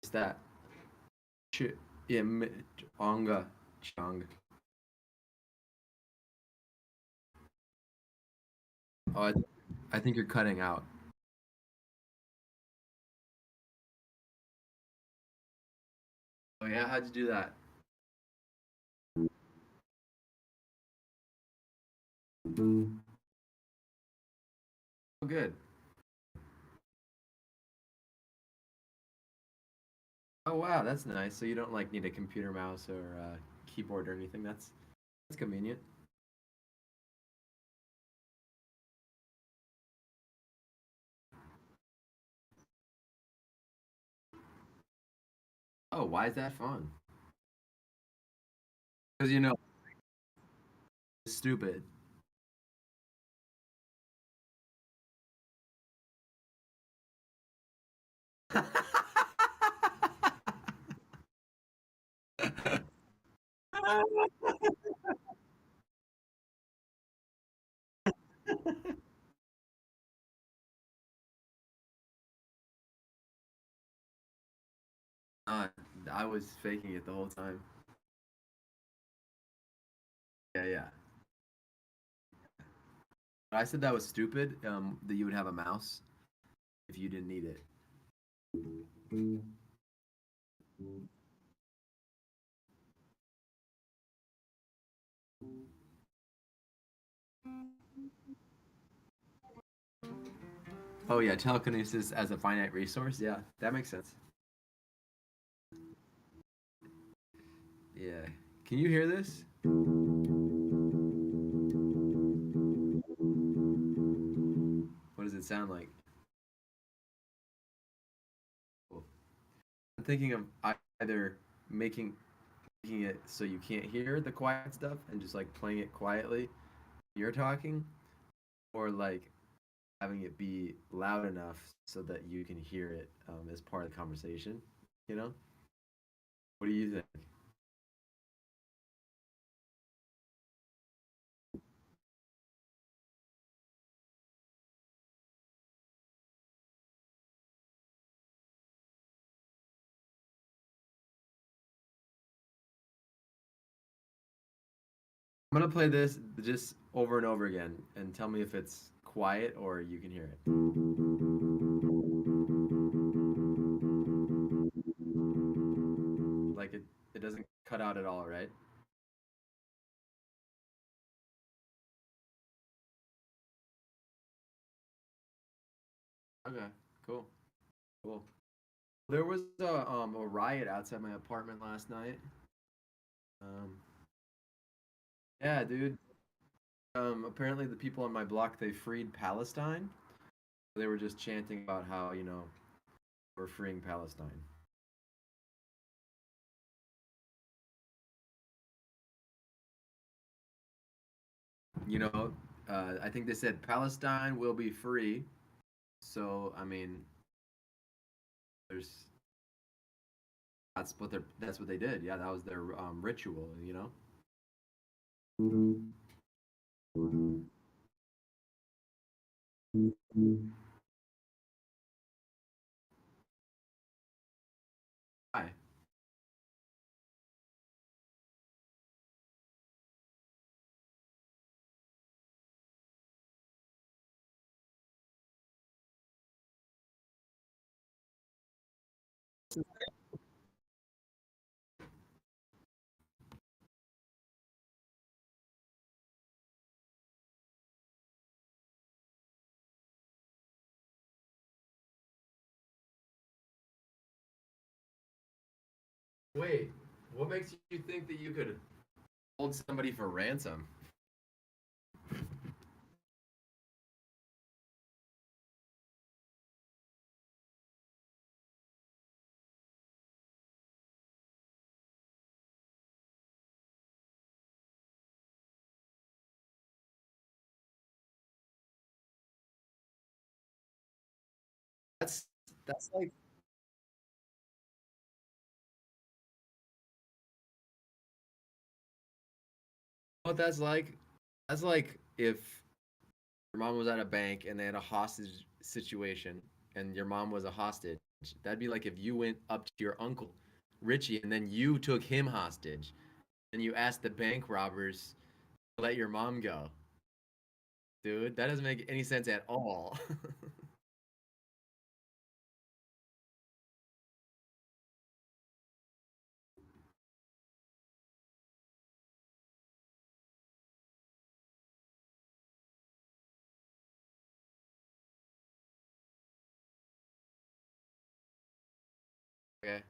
Is that? Ch- Chonga. Chong. Oh, I think you're cutting out. Oh yeah, how'd you do that? Oh, good. Oh wow, that's nice. So you don't like need a computer mouse or keyboard or anything. That's convenient. Oh, why is that fun? Because it's stupid. Uh, I was faking it the whole time. Yeah, yeah. I said that was stupid. That you would have a mouse if you didn't need it. Oh yeah, telekinesis as a finite resource. Yeah, that makes sense. Yeah. Can you hear this? What does it sound like? Cool. I'm thinking of either making it so you can't hear the quiet stuff and just like playing it quietly. You're talking, or like having it be loud enough so that you can hear it as part of the conversation. You know? What do you think? I'm gonna play this just over and over again and tell me if it's quiet or you can hear it. Like it doesn't cut out at all, right? Okay, cool, cool. There was a riot outside my apartment last night. Um, yeah, dude. Apparently the people on my block they freed Palestine. They were just chanting about how we're freeing Palestine. I think they said Palestine will be free. So I mean, there's that's what they did. Yeah, that was their ritual. Why? Wait, what makes you think that you could hold somebody for ransom? That's that's like what that's like. That's like if your mom was at a bank and they had a hostage situation and your mom was a hostage. That'd be like if you went up to your uncle Richie and then you took him hostage and you asked the bank robbers to let your mom go. Dude, that doesn't make any sense at all. Okay.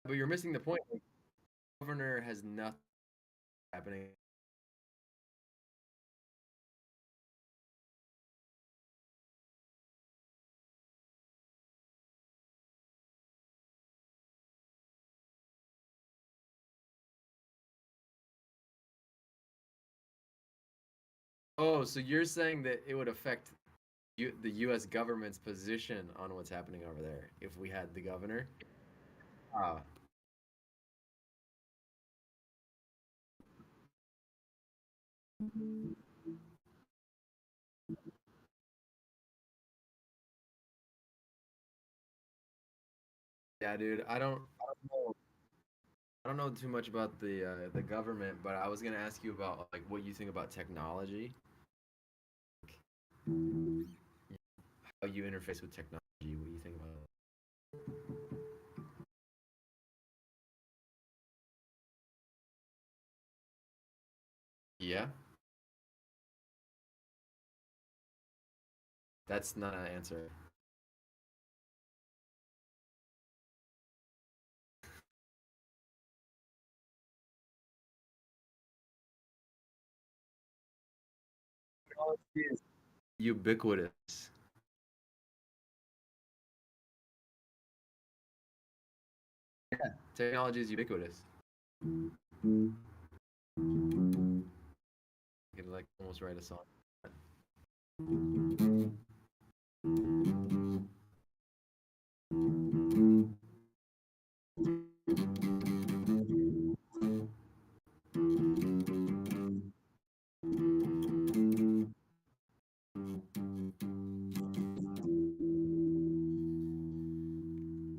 But you're missing the point. Like, the governor has nothing happening. Oh, so you're saying that it would affect the U.S. government's position on what's happening over there if we had the governor? Ah, yeah, dude. I don't know too much about the government, but I was gonna ask you about like what you think about technology, how you interface with technology. What do you think about it? Yeah, that's not an answer. Technology is ubiquitous. Yeah, technology is ubiquitous. You can like almost write a song.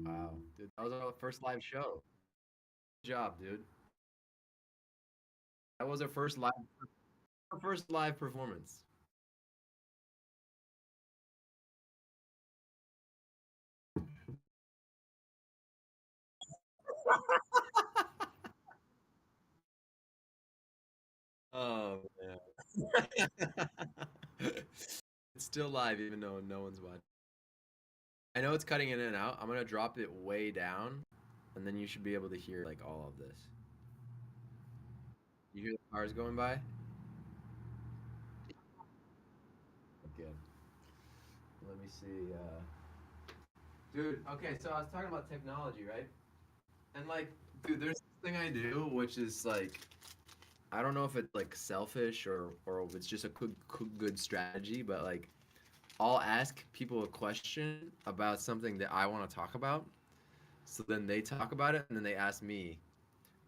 Wow, dude, that was our first live show. Good job, dude. That was our first live performance. Oh man. It's still live even though no one's watching. I know it's cutting in and out. I'm gonna drop it way down, and then you should be able to hear like all of this. You hear the cars going by? Good. Let me see. Dude, okay, so I was talking about technology, right? And like, dude, there's this thing I do, which is like, I don't know if it's like selfish or if it's just a good strategy, but like, I'll ask people a question about something that I want to talk about. So then they talk about it, and then they ask me,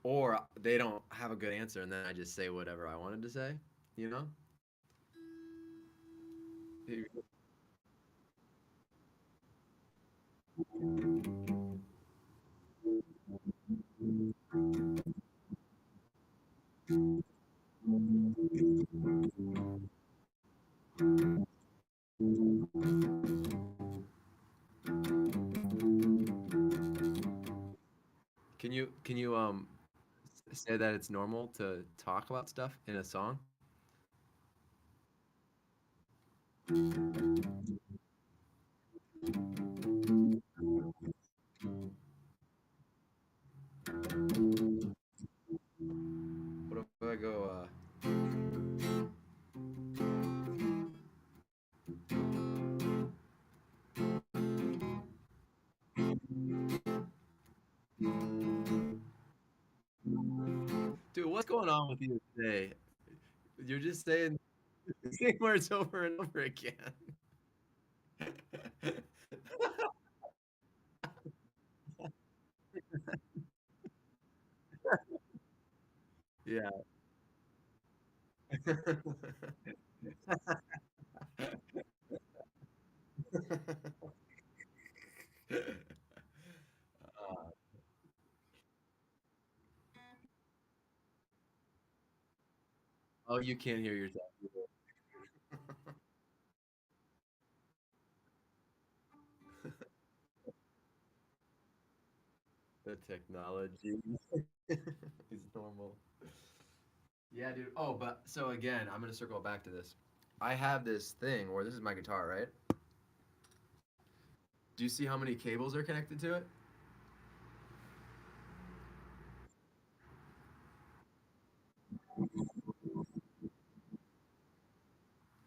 or they don't have a good answer, and then I just say whatever I wanted to say. You know? Can you say that it's normal to talk about stuff in a song? What if I go? Dude, what's going on with you today? You're just saying the same words over and over again. Yeah. Oh, you can't hear yourself. The technology is normal. Yeah, dude. Oh, but so again, I'm gonna circle back to this. I have this thing where this is my guitar, right? Do you see how many cables are connected to it?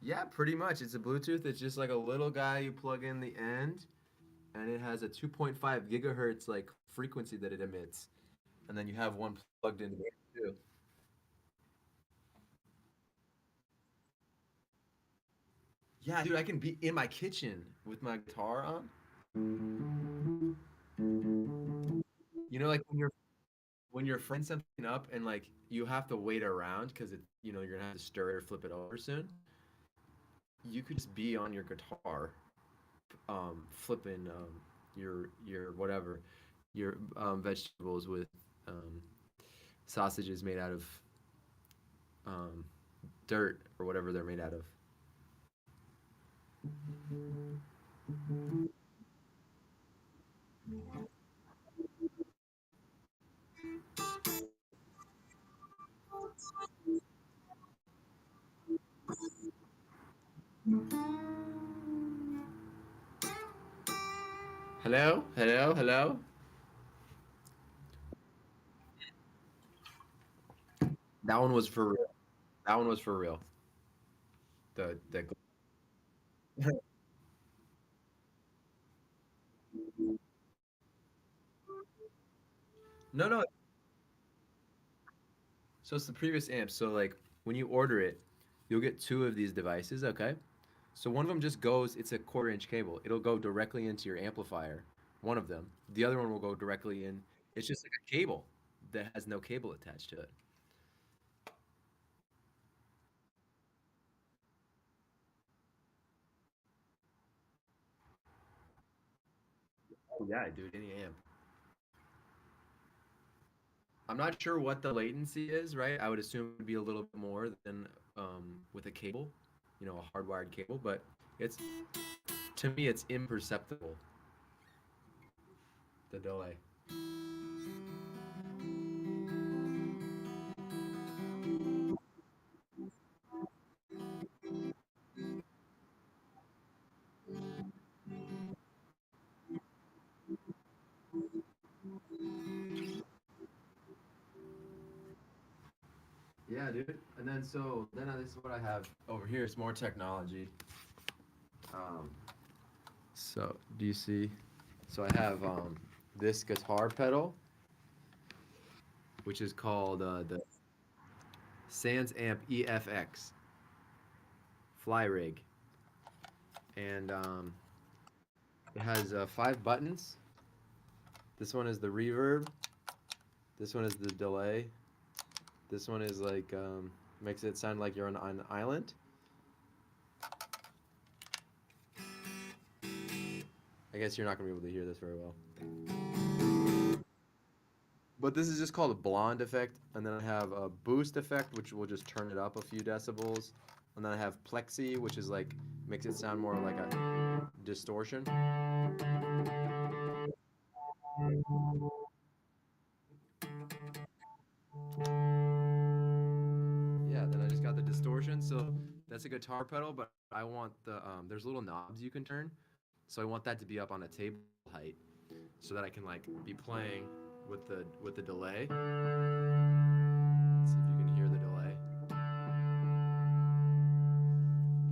Yeah, pretty much. It's a Bluetooth. It's just like a little guy you plug in the end, and it has a 2.5 gigahertz like frequency that it emits, and then you have one plugged into it too. Yeah, dude, I can be in my kitchen with my guitar on. You know, like when you're frying something up and like you have to wait around because you're gonna have to stir it or flip it over soon. You could just be on your guitar, flipping your whatever your vegetables with um, sausages made out of um, dirt or whatever they're made out of. Hello, hello, hello. That one was for real. That one was for real. The no, no. So it's the previous amp. So like when you order it, you'll get two of these devices. Okay. So one of them just goes. It's a quarter-inch cable. It'll go directly into your amplifier. One of them. The other one will go directly in. It's just like a cable that has no cable attached to it. Oh yeah, dude. Any amp. I'm not sure what the latency is, right? I would assume it would be a little bit more than with a cable, a hardwired cable, but it's to me it's imperceptible, the delay. Yeah, dude. And then this is what I have over here. It's more technology. Um, so do you see? So I have this guitar pedal, which is called the Sans Amp EFX Fly Rig, and it has 5 buttons. This one is the reverb. This one is the delay. This one is like makes it sound like you're on an island. I guess you're not gonna be able to hear this very well. But this is just called a blonde effect, and then I have a boost effect, which will just turn it up a few decibels, and then I have plexi, which is like makes it sound more like a distortion. Yeah, then I just got the distortion, so that's a guitar pedal, but I want there's little knobs you can turn. So I want that to be up on a table height so that I can like be playing with the delay. Let's see if you can hear the delay.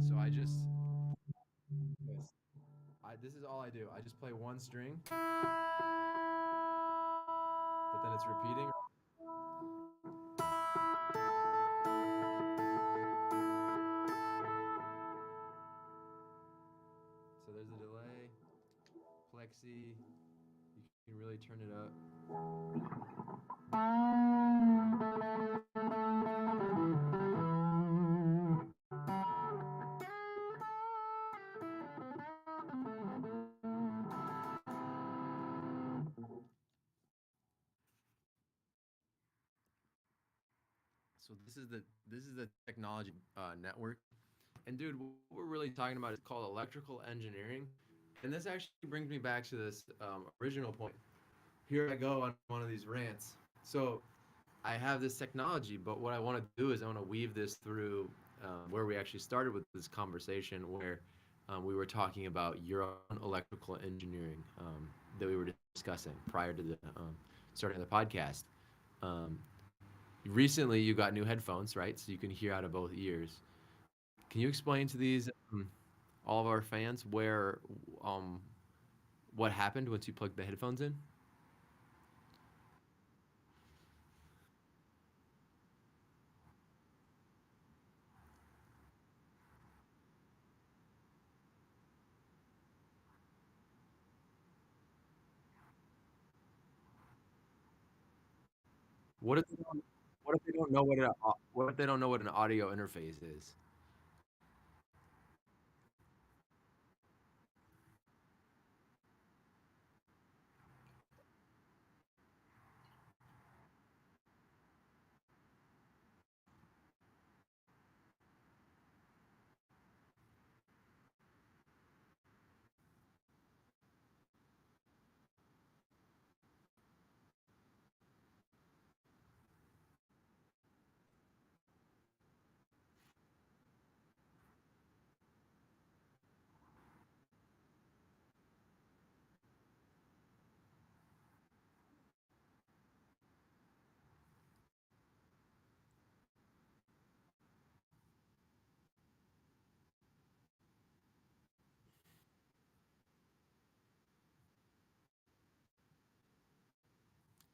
So I just this. This is all I do. I just play one string, but then it's repeating. So there's a delay, plexi. You can really turn it up. So this is the technology network. And dude, what we're really talking about is called electrical engineering. And this actually brings me back to this original point. Here I go on one of these rants. So I have this technology, but what I want to do is I want to weave this through where we actually started with this conversation, where we were talking about your own electrical engineering that we were discussing prior to the starting the podcast. Um, Recently, you got new headphones, right? So you can hear out of both ears. Can you explain to these all of our fans where um, what happened once you plugged the headphones in? What if what if they don't know what if they don't know what an audio interface is?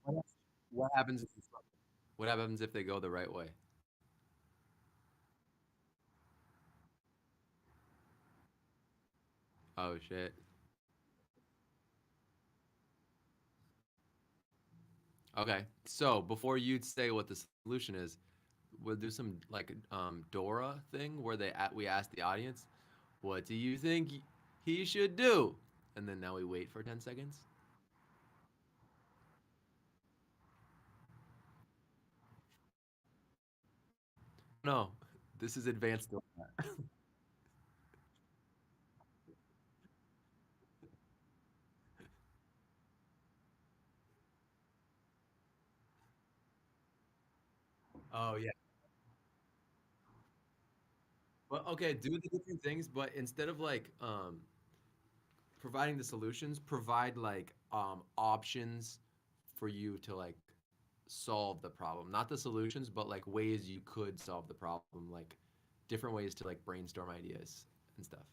What hap- what happens if what happens if they go the right way? Oh shit. Okay. So before you say what the solution is, we'll do some like Dora thing where we ask the audience, "What do you think he should do?" And then now we wait for 10 seconds. No, this is advanced. Oh yeah. Well, okay, do the different things, but instead of like providing the solutions, provide like options for you to like solve the problem. Not the solutions, but like ways you could solve the problem, like different ways to like brainstorm ideas and stuff.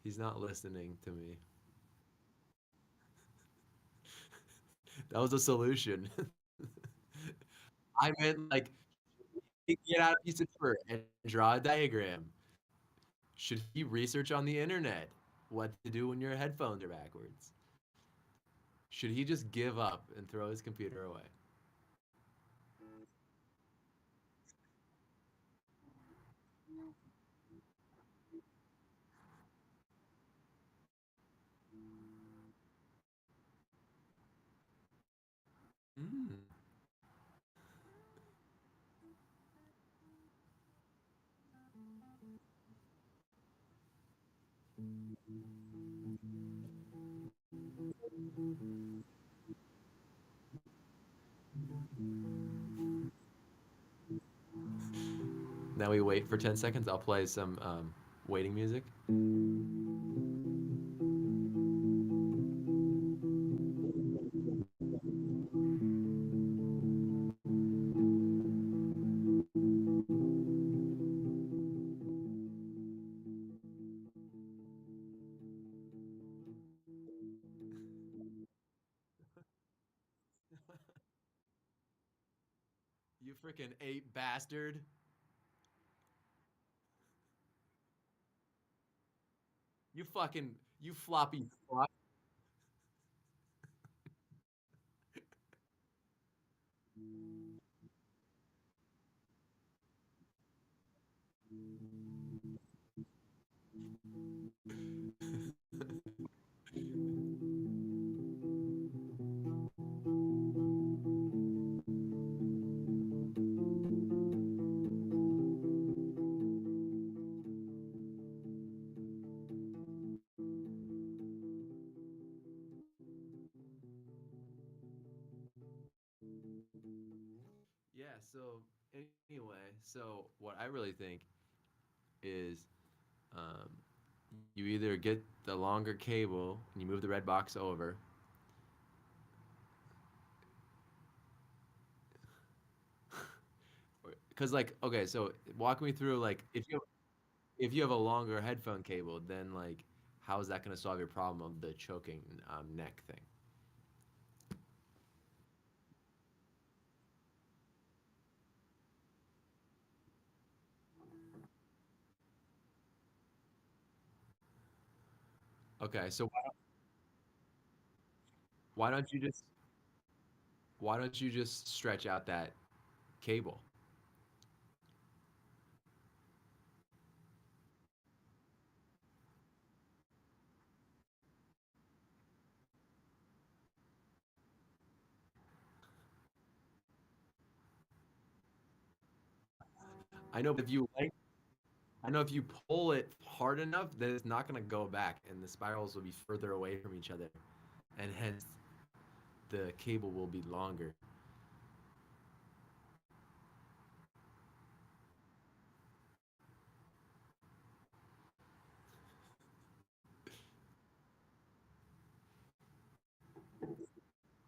He's not listening to me. That was a solution. I meant like get out a piece of paper and draw a diagram. Should he research on the internet what to do when your headphones are backwards? Should he just give up and throw his computer away? Mm. Now we wait for 10 seconds. I'll play some waiting music. You freaking ape bastard. You fucking, you floppy fuck. Yeah, so anyway, so what I really think is um, you either get the longer cable and you move the red box over, because like okay, so walk me through like if you have a longer headphone cable, then like how is that going to solve your problem of the choking neck thing? Okay, so why don't you just why don't you just stretch out that cable? I know, but if you like, I know if you pull it hard enough, then it's not going to go back, and the spirals will be further away from each other, and hence the cable will be longer.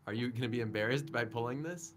Are you going to be embarrassed by pulling this?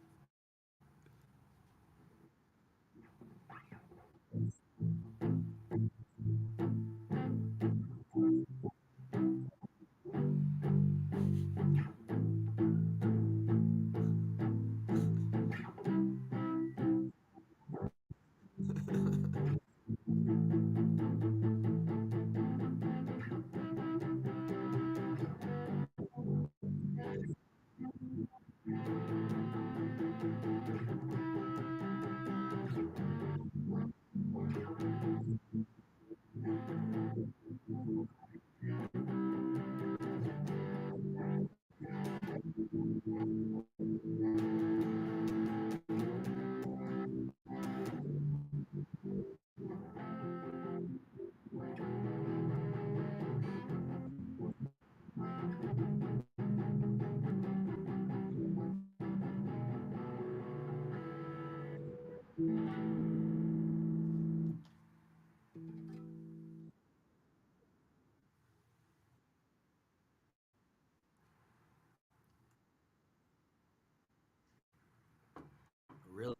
Really?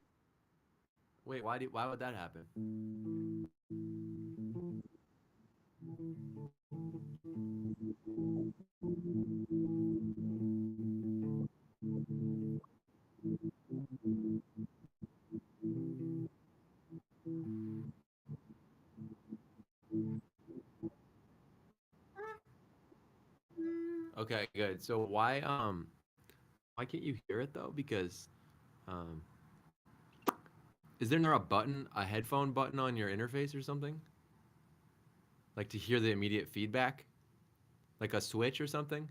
Wait, why would that happen? Okay, good. So why can't you hear it though? Because um is there not a button, a headphone button on your interface or something? Like to hear the immediate feedback? Like a switch or something?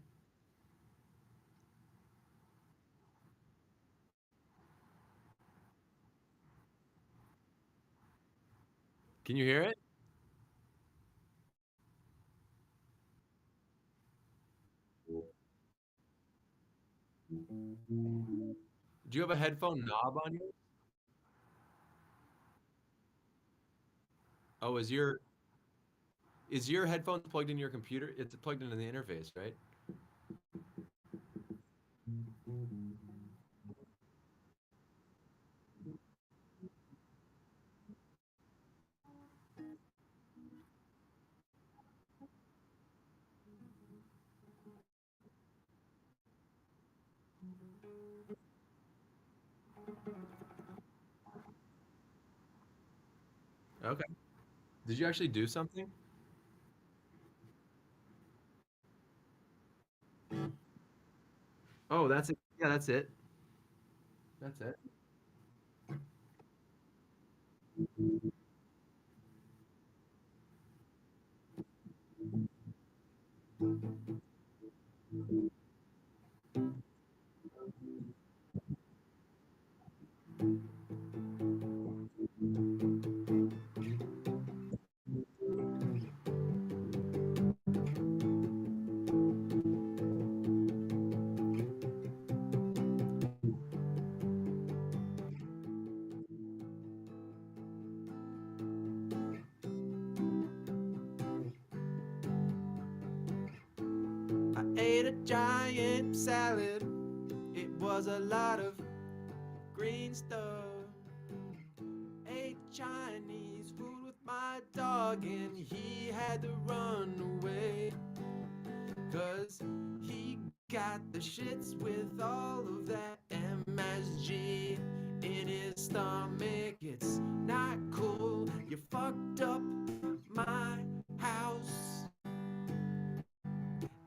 Can you hear it? Do you have a headphone knob on you? Oh, is your headphones plugged into your computer? It's plugged into the interface, right? Okay. Did you actually do something? Oh, that's it. Yeah, that's it. That's it. I ate a giant salad. It was a lot of green stuff. Ate Chinese food with my dog, and he had to run away. Cause he got the shits with all of that MSG in his stomach. It's not cool. You fucked up my house.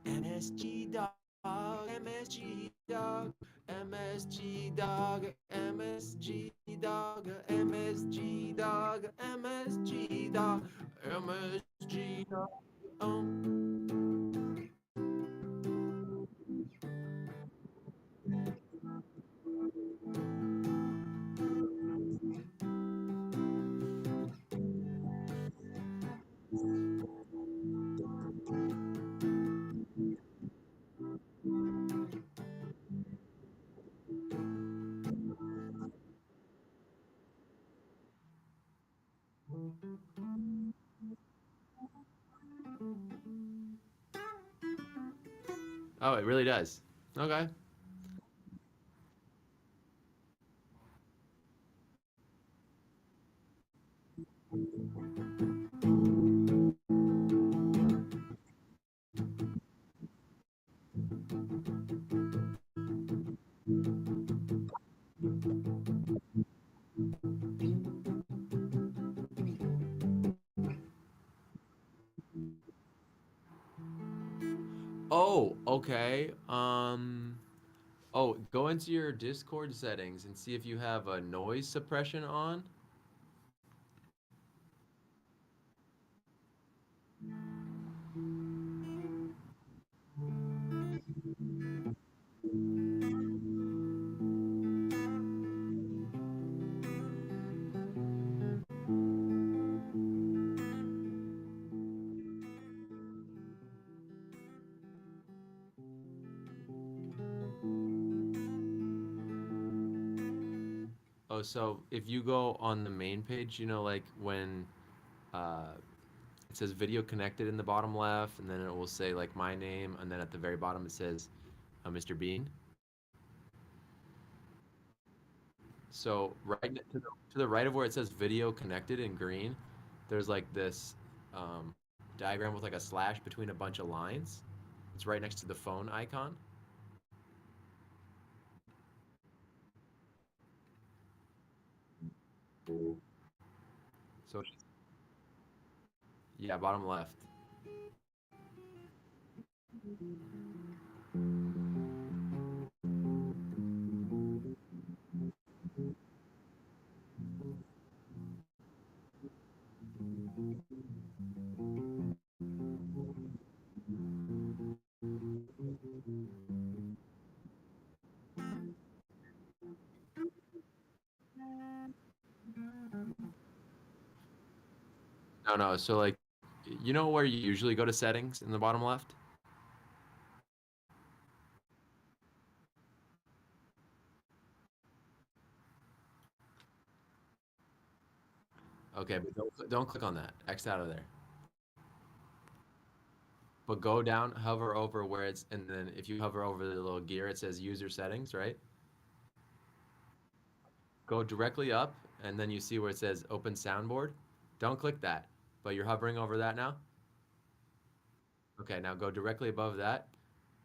MSG dog, MSG dog, MSG dog, MSG dog, MSG dog, MSG dog, MSG dog. Oh, it really does. Okay. Oh, okay. Oh, go into your Discord settings and see if you have a noise suppression on. Oh, so if you go on the main page, like when uh, it says video connected in the bottom left, and then it will say like my name, and then at the very bottom it says Mr. Bean. So to the right of where it says video connected in green, there's like this um, diagram with like a slash between a bunch of lines. It's right next to the phone icon. So yeah, bottom left. No, no. So like, where you usually go to settings in the bottom left? Okay, but don't click on that. X out of there. But go down, hover over where it's, and then if you hover over the little gear, it says user settings, right? Go directly up, and then you see where it says open soundboard. Don't click that, but you're hovering over that now. Okay, now go directly above that.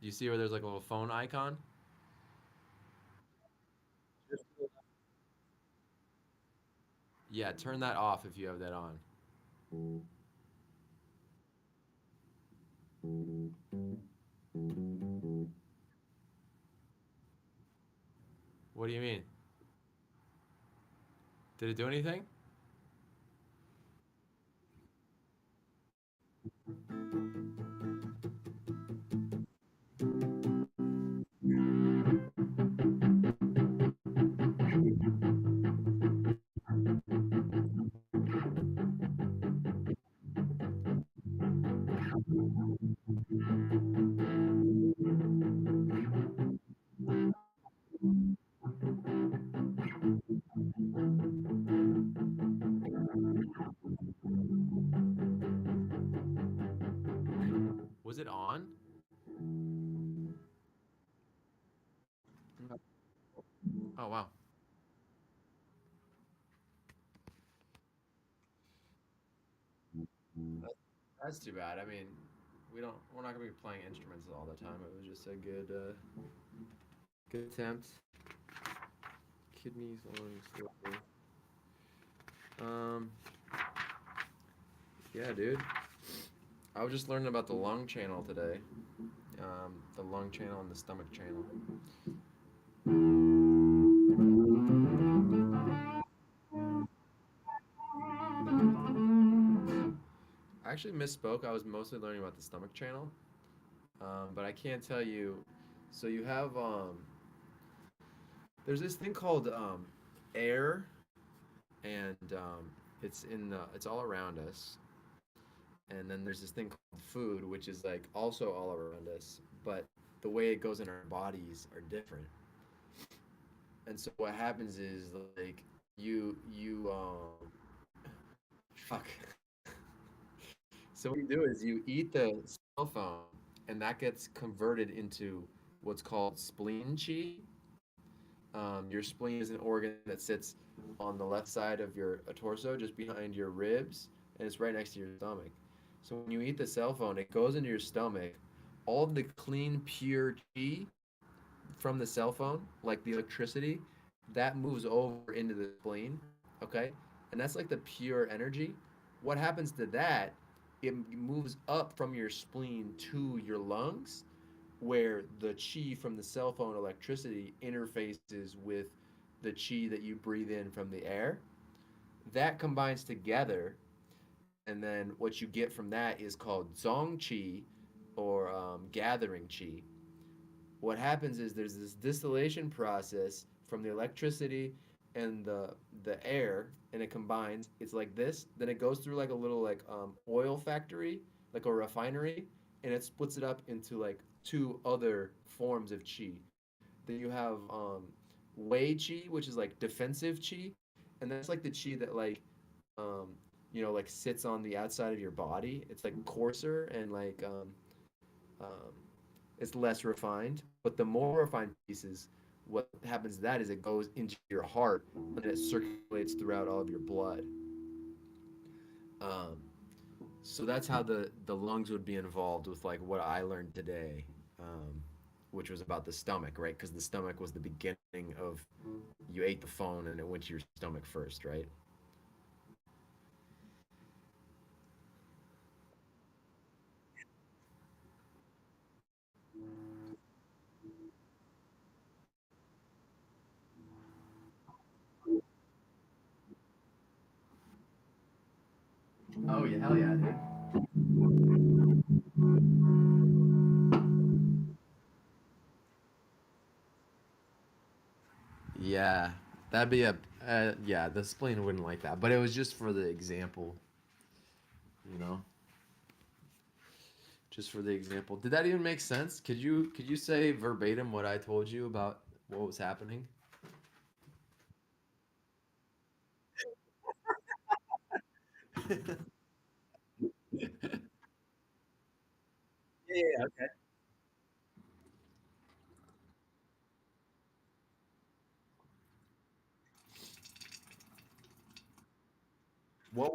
You see where there's like a little phone icon? Yeah, turn that off if you have that on. What do you mean? Did it do anything? Was it on? Oh wow. That's too bad. I mean, we're not gonna be playing instruments all the time. It was just a good attempt. Kidneys, lungs, liver. Um, yeah, dude. I was just learning about the lung channel today. The lung channel and the stomach channel. I actually misspoke. I was mostly learning about the stomach channel. But I can't tell you. So you have there's this thing called air, and it's all around us. And then there's this thing called food, which is like also all around us, but the way it goes in our bodies are different. And so what happens is like you fuck. So what you do is you eat the cell phone, and that gets converted into what's called spleen chi. Your spleen is an organ that sits on the left side of your torso, just behind your ribs, and it's right next to your stomach. So when you eat the cell phone, it goes into your stomach. All of the clean, pure chi from the cell phone, like the electricity, that moves over into the spleen. Okay, and that's like the pure energy. What happens to that? It moves up from your spleen to your lungs, where the chi from the cell phone electricity interfaces with the chi that you breathe in from the air. That combines together, and then what you get from that is called zong chi, or gathering chi. What happens is there's this distillation process from the electricity and the air, and it combines. It's like this. Then it goes through like a little like oil factory, like a refinery, and it splits it up into like two other forms of chi. Then you have wei chi, which is like defensive chi, and that's like the chi that like um, like sits on the outside of your body. It's like coarser and like um, it's less refined. But the more refined pieces, what happens to that is it goes into your heart and it circulates throughout all of your blood. Um, so that's how the lungs would be involved with like what I learned today, which was about the stomach, right? Because the stomach was the beginning of you ate the phone and it went to your stomach first, right? Oh yeah, hell yeah, dude. Yeah, that'd be a yeah. The spleen wouldn't like that, but it was just for the example, you know, just for the example. Did that even make sense? Could you say verbatim what I told you about what was happening? Yeah, yeah, okay. What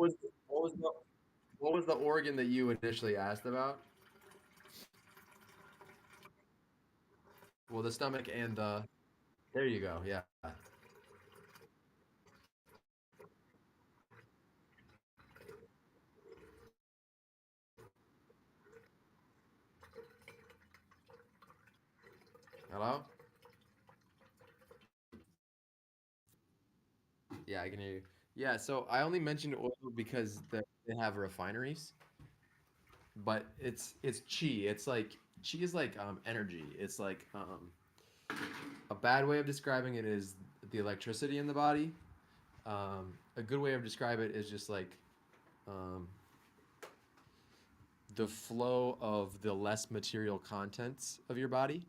was the organ that you initially asked about? Well, the stomach and the. There you go. Yeah. Hello. Yeah, I can hear you. Yeah. So I only mentioned oil because they have refineries, but it's chi. It's like chi is like energy. It's like a bad way of describing it is the electricity in the body. A good way of describe it is just like um, the flow of the less material contents of your body,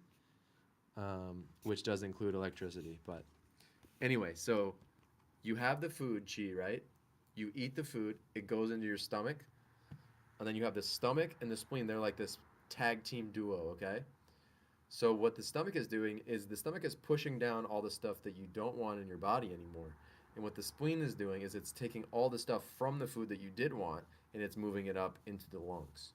which does include electricity. But anyway, so you have the food chi, right? You eat the food, it goes into your stomach, and then you have the stomach and the spleen. They're like this tag team duo, okay? So what the stomach is doing is the stomach is pushing down all the stuff that you don't want in your body anymore. And what the spleen is doing is it's taking all the stuff from the food that you did want and it's moving it up into the lungs.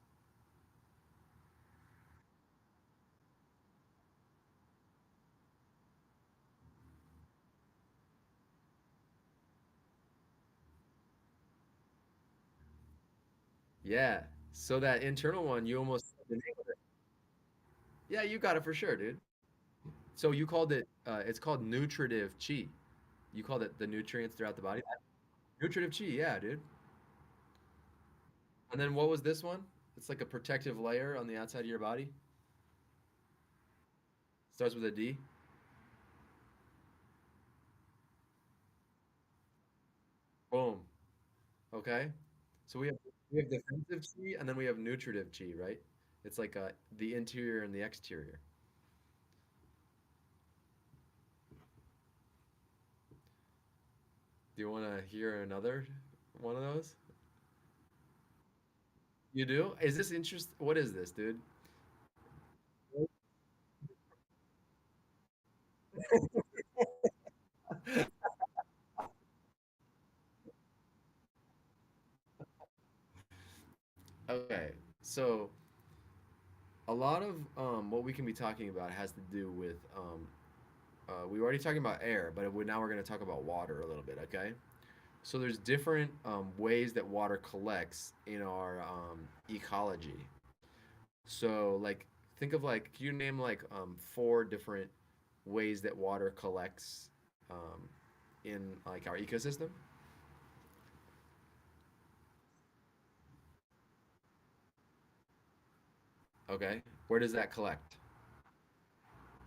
Yeah. So that internal one, you almost said the name of it. Yeah, you got it for sure, dude. So you called it it's called nutritive chi. You called it the nutrients throughout the body. Nutritive chi, yeah, dude. And then what was this one? It's like a protective layer on the outside of your body. Starts with a D. Boom. Okay. So we have defensive chi and then we have nutritive chi, right? It's like the interior and the exterior. Do you want to hear another one of those? You do? Is this interest? What is this, dude? Okay. So a lot of what we can be talking about has to do with we were already talking about air, but now we're going to talk about water a little bit. Okay. So there's different ways that water collects in our ecology. So like think of like can you name like four different ways that water collects um, in like our ecosystem? Okay. Where does that collect?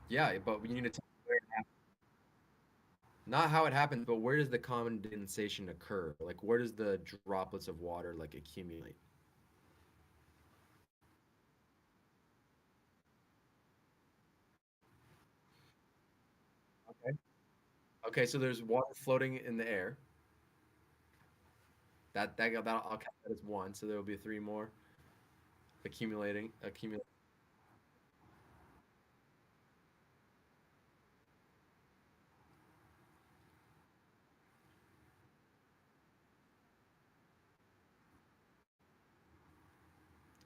Yeah, but we need to tell where it happens. Not how it happens, but where does the condensation occur? Like where does the droplets of water like accumulate? Okay. Okay, so there's water floating in the air. That I'll count that as one. So there will be three more accumulate.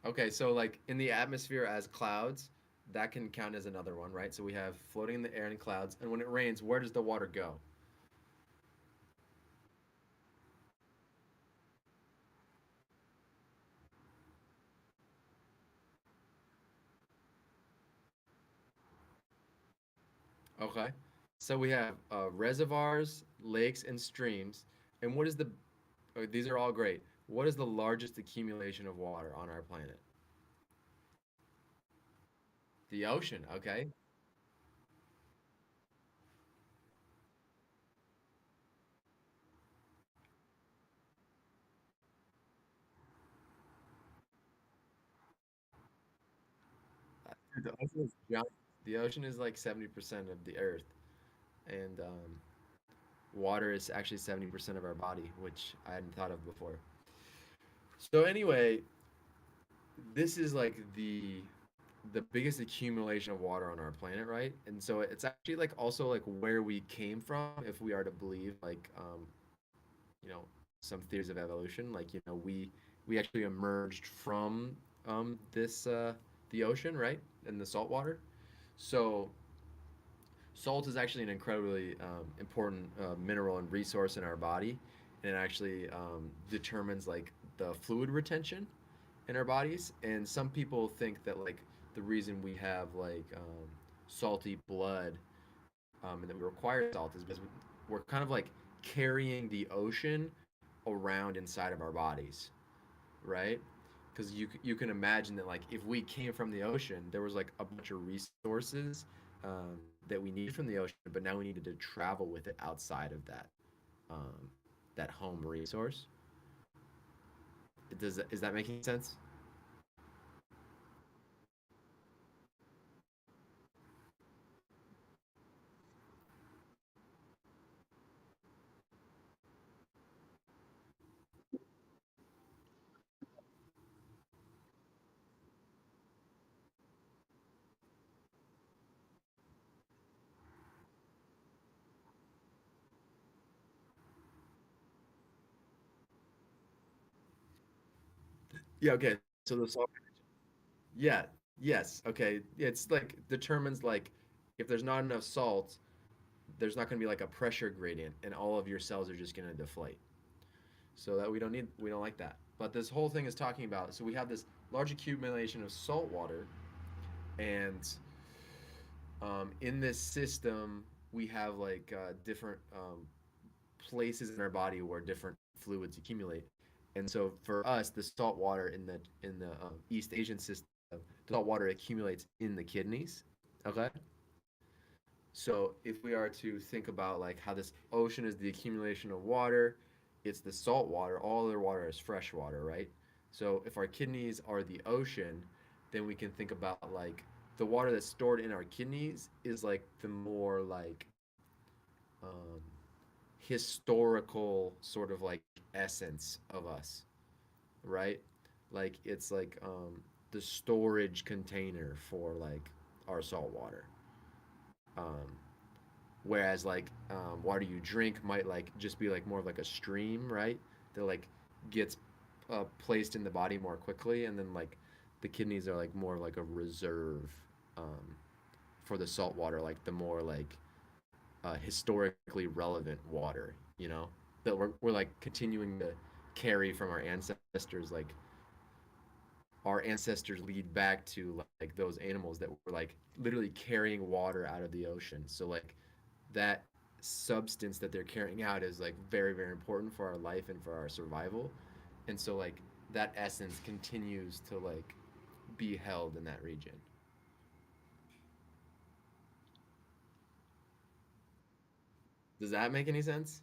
Okay, so like in the atmosphere as clouds, that can count as another one, right? So we have floating in the air and clouds, and when it rains, where does the water go? Okay, so we have reservoirs, lakes, and streams. And what is these are all great. What is the largest accumulation of water on our planet? The ocean, okay? Dude, the ocean is giant. The ocean is like 70% of the earth, and water is actually 70% of our body, which I hadn't thought of before. So anyway, this is like the biggest accumulation of water on our planet, right? And so it's actually like also like where we came from, if we are to believe like you know some theories of evolution. Like we actually emerged from this the ocean, right, and the salt water. So salt is actually an incredibly important mineral and resource in our body, and it actually determines like the fluid retention in our bodies. And some people think that like the reason we have like salty blood and that we require salt is because we're kind of like carrying the ocean around inside of our bodies, right? Because you can imagine that like if we came from the ocean, there was like a bunch of resources that we needed from the ocean, but now we needed to travel with it outside of um, that home resource. Is that making sense? Yeah. Okay. So the salt. Yeah. Yes. Okay. It's like determines like if there's not enough salt, there's not going to be like a pressure gradient, and all of your cells are just going to deflate. So that we don't like that. But this whole thing is talking about, so we have this large accumulation of salt water, and in this system we have like different places in our body where different fluids accumulate. And so for us, the salt water in the East Asian system, the salt water accumulates in the kidneys. Okay. So if we are to think about like how this ocean is the accumulation of water, it's the salt water. All other water is fresh water, right? So if our kidneys are the ocean, then we can think about like the water that's stored in our kidneys is like the more like um, historical sort of like essence of us, right? Like it's like the storage container for like our salt water. Um, Whereas like water you drink might like just be like more of like a stream, right? That like gets placed in the body more quickly, and then like the kidneys are like more like a reserve um, for the salt water, like the more like historically relevant water, that we're like continuing to carry from our ancestors. Like our ancestors lead back to like those animals that were like literally carrying water out of the ocean. So like that substance that they're carrying out is like very very important for our life and for our survival. And so like that essence continues to like be held in that region. Does that make any sense?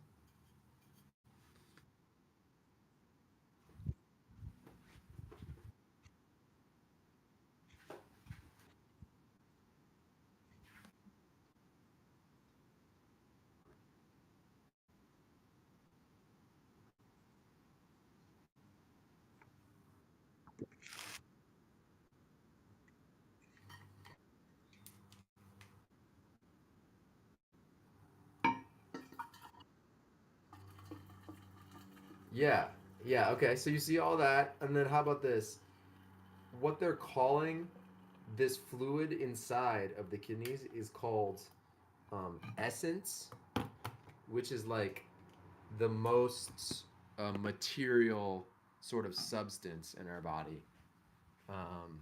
Yeah. Yeah. Okay. So you see all that, and then how about this? What they're calling this fluid inside of the kidneys is called essence, which is like the most material sort of substance in our body. Um,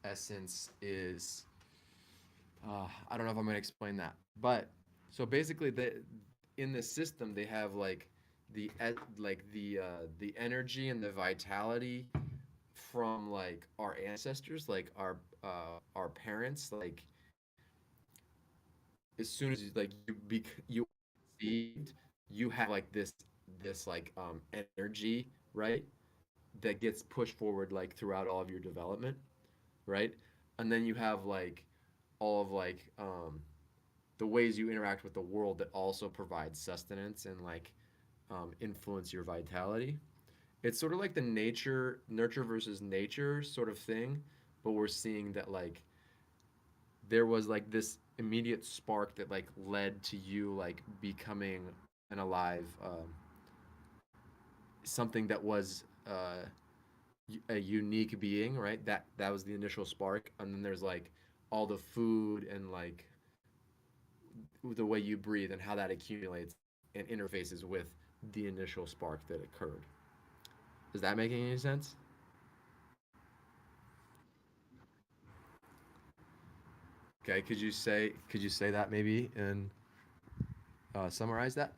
Essence is I don't know if I'm going to explain that, but so basically in the system they have like the energy and the vitality from like our ancestors, like our parents. Like as soon as you conceived, you have like this like energy, right, that gets pushed forward like throughout all of your development, right? And then you have like all of like the ways you interact with the world that also provide sustenance and like influence your vitality. it's sort of like the nurture versus nature sort of thing, but we're seeing that like there was like this immediate spark that like led to you like becoming an alive something that was a unique being, right? That was the initial spark, and then there's like all the food and like the way you breathe and how that accumulates and interfaces with the initial spark that occurred. Does that make any sense? Okay, could you say that maybe and summarize that?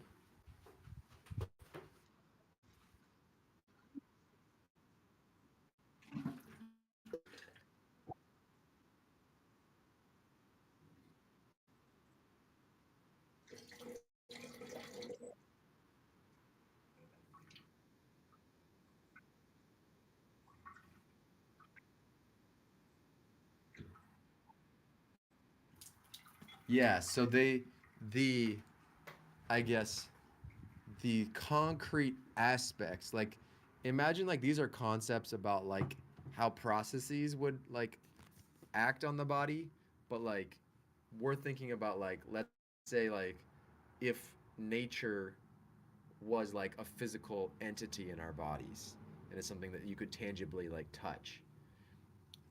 Yeah, so the I guess the concrete aspects, like imagine like these are concepts about like how processes would like act on the body, but like we're thinking about like let's say like if nature was like a physical entity in our bodies and it's something that you could tangibly like touch,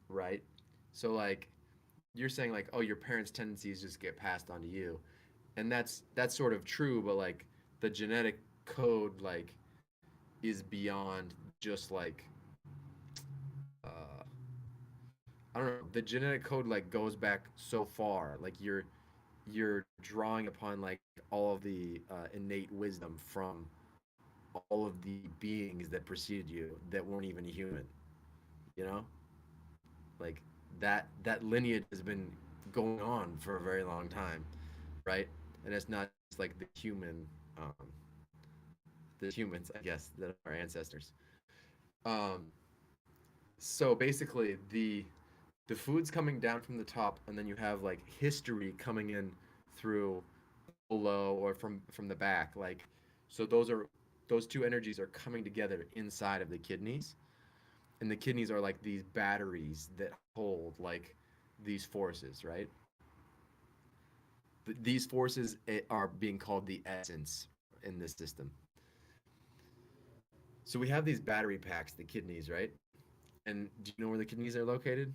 right? So like you're saying like oh your parents' tendencies just get passed on to you, and that's sort of true, but like the genetic code like is beyond just like uh I don't know, the genetic code like goes back so far, like you're drawing upon like all of the innate wisdom from all of the beings that preceded you that weren't even human, you know, like that lineage has been going on for a very long time, right? And it's not just like um, the humans, I guess, that are our ancestors. Um, so basically, the food's coming down from the top, and then you have like history coming in through below or from the back. Like, so those two energies are coming together inside of the kidneys, and the kidneys are like these batteries that hold like these forces, right? These forces are being called the essence in this system. So we have these battery packs, the kidneys, right? And do you know where the kidneys are located?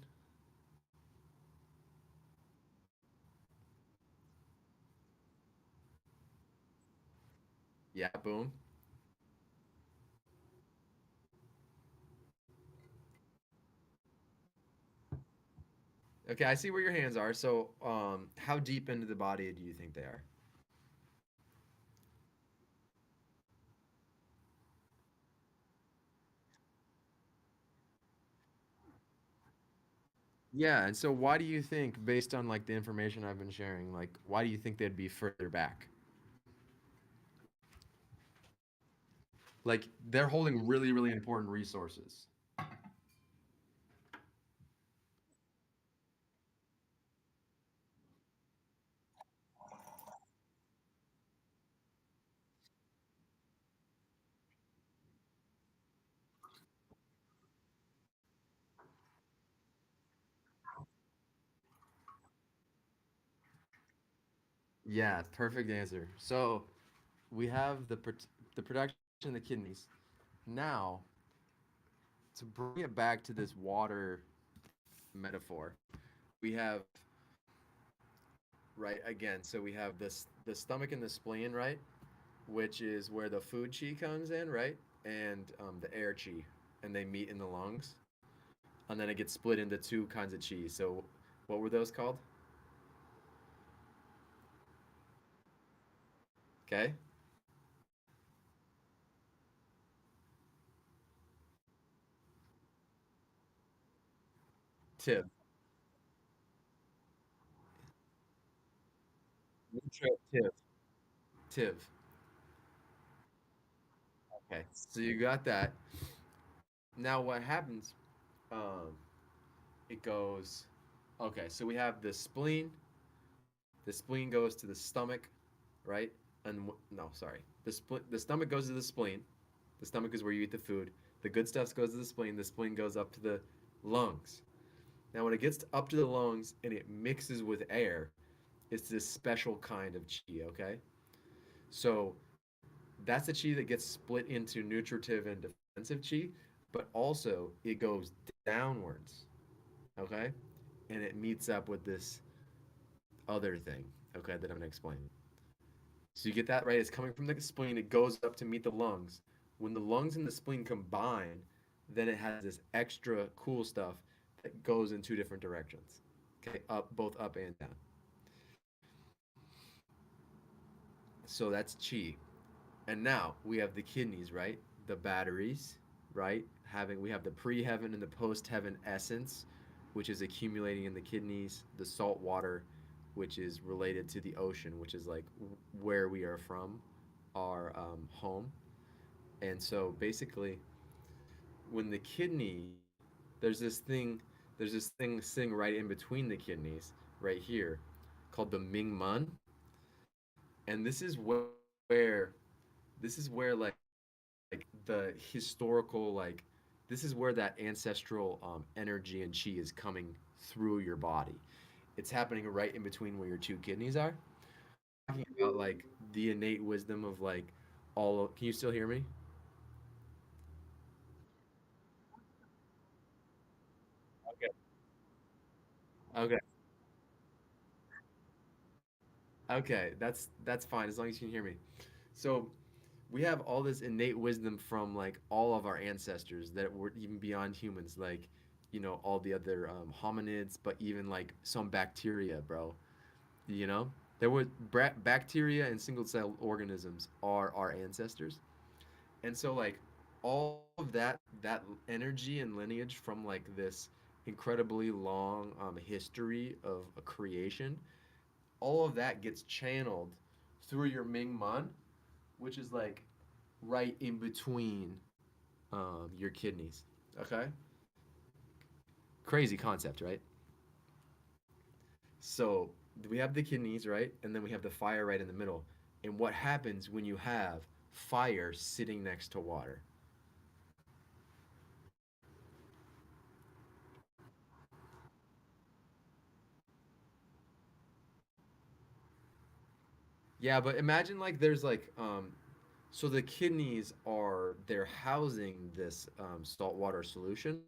Yeah, boom. Okay, I see where your hands are. So, how deep into the body do you think they are? Yeah, and so why do you think, based on like the information I've been sharing, like why do you think they'd be further back? Like they're holding really, really important resources. Yeah, perfect answer. So we have the production of the kidneys. Now, to bring it back to this water metaphor, we have right again. So we have this the stomach and the spleen, right, which is where the food chi comes in, right, and the air chi, and they meet in the lungs, and then it gets split into two kinds of chi. So, what were those called? Okay, tiv, tiv, tiv. Okay, so you got that. Now, what happens? Um, it goes. Okay, so we have the spleen. The spleen goes to the stomach, right? And no, sorry. The stomach goes to the spleen. The stomach is where you eat the food. The good stuff goes to the spleen. The spleen goes up to the lungs. Now, when it gets up to the lungs and it mixes with air, it's this special kind of chi, okay? So that's the chi that gets split into nutritive and defensive chi, but also it goes downwards, okay? And it meets up with this other thing, okay, that I'm gonna explain. So you get that right. It's coming from the spleen. It goes up to meet the lungs. When the lungs and the spleen combine, then it has this extra cool stuff that goes in two different directions. Okay, up, both up and down. So that's chi. And now we have the kidneys, right? The batteries, right? Having we have the pre-heaven and the post-heaven essence, which is accumulating in the kidneys. The salt water, which is related to the ocean, which is like where we are from, our home. And so basically, when the kidney, there's this thing, there's this thing sitting right in between the kidneys, right here, called the Ming Man, and where, this is where like the historical like, this is where that ancestral energy and chi is coming through your body. It's happening right in between where your two kidneys are. Talking about like the innate wisdom of like all. Can you still hear me? Okay. Okay. Okay, that's fine as long as you can hear me. So we have all this innate wisdom from like all of our ancestors that were even beyond humans, like all the other hominids, but even like some bacteria, bro. You know, there were bacteria and single cell organisms are our ancestors, and so like all of that energy and lineage from like this incredibly long history of a creation, all of that gets channeled through your Ming Man, which is like right in between your kidneys. Okay? Crazy concept, right? So we have the kidneys, right? And then we have the fire right in the middle. And what happens when you have fire sitting next to water? Yeah, but imagine like there's like so the kidneys are they're housing this saltwater solution,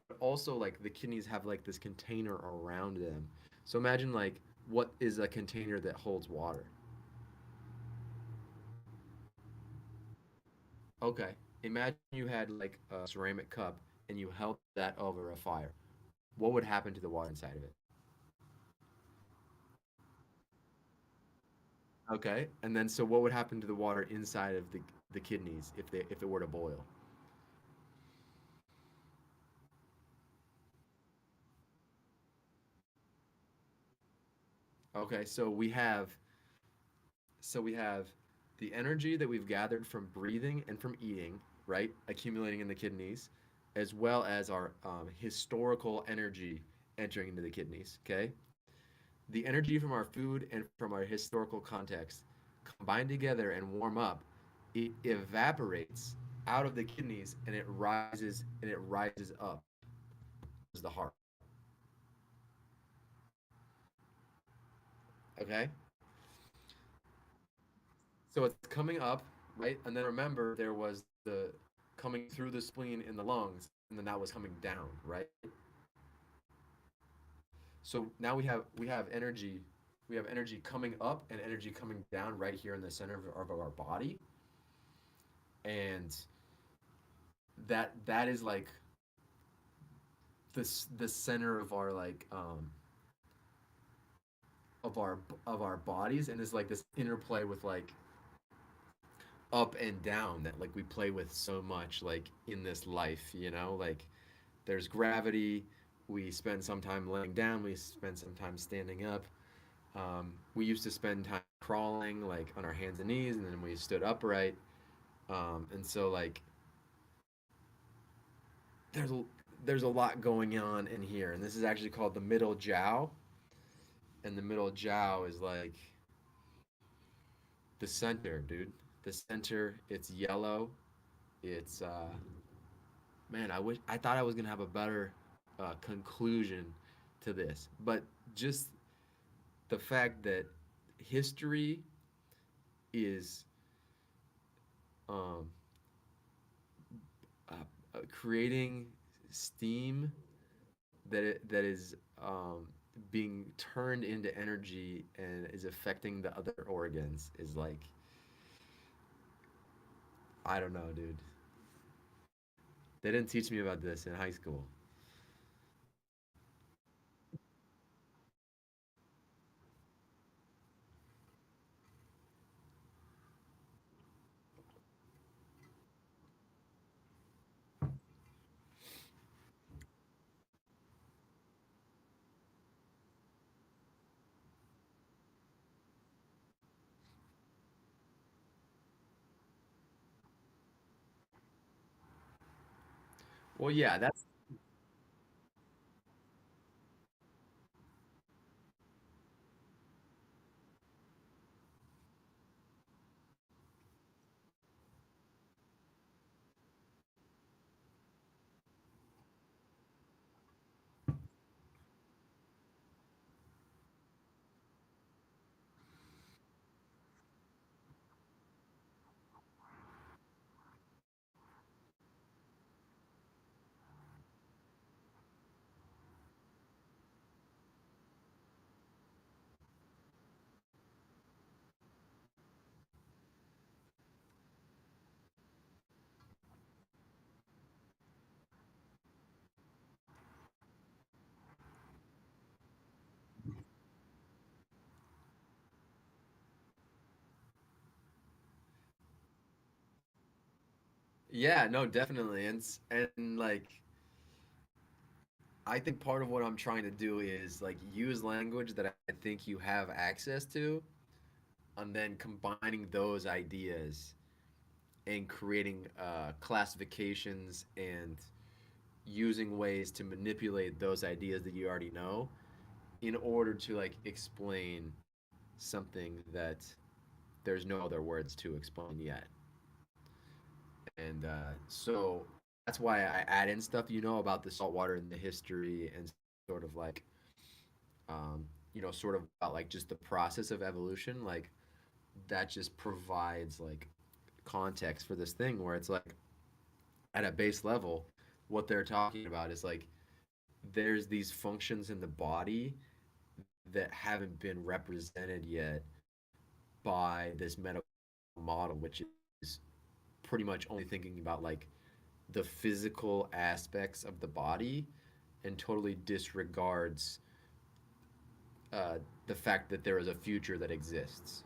but also like the kidneys have like this container around them. So imagine like what is a container that holds water? Okay. Imagine you had like a ceramic cup and you held that over a fire. What would happen to the water inside of it? Okay. And then so what would happen to the water inside of the kidneys if it were to boil? Okay. So we have the energy that we've gathered from breathing and from eating, right? Accumulating in the kidneys, as well as our historical energy entering into the kidneys, okay? The energy from our food and from our historical context combine together and warm up, it evaporates out of the kidneys and it rises up as the heart. Okay? So it's coming up, right? And then remember there was the coming through the spleen in the lungs, and then that was coming down, right? So now we have energy coming up and energy coming down right here in the center of our body, and that is like the center of our like of our bodies, and is like this interplay with like up and down that like we play with so much like in this life, like there's gravity. We spend some time laying down, we spend some time standing up. We used to spend time crawling like on our hands and knees, and then we stood upright. And so like there's a, there's a lot going on in here, and this is actually called the middle jiao. And the middle jiao is like the center, dude. The center. It's yellow. It's Man, I thought I was gonna have a better conclusion to this, but just the fact that history is um, uh, creating steam that is being turned into energy and is affecting the other organs is like, I don't know, dude. They didn't teach me about this in high school. Well, yeah, that's yeah, no, definitely, and like I think part of what I'm trying to do is like use language that I think you have access to, and then combining those ideas and creating classifications and using ways to manipulate those ideas that you already know in order to like explain something that there's no other words to explain yet. And so that's why I add in stuff, about the saltwater and the history and sort of like, sort of about like just the process of evolution. Like that just provides like context for this thing where it's like at a base level, what they're talking about is like there's these functions in the body that haven't been represented yet by this medical model, which is pretty much only thinking about like the physical aspects of the body and totally disregards uh, the fact that there is a future that exists.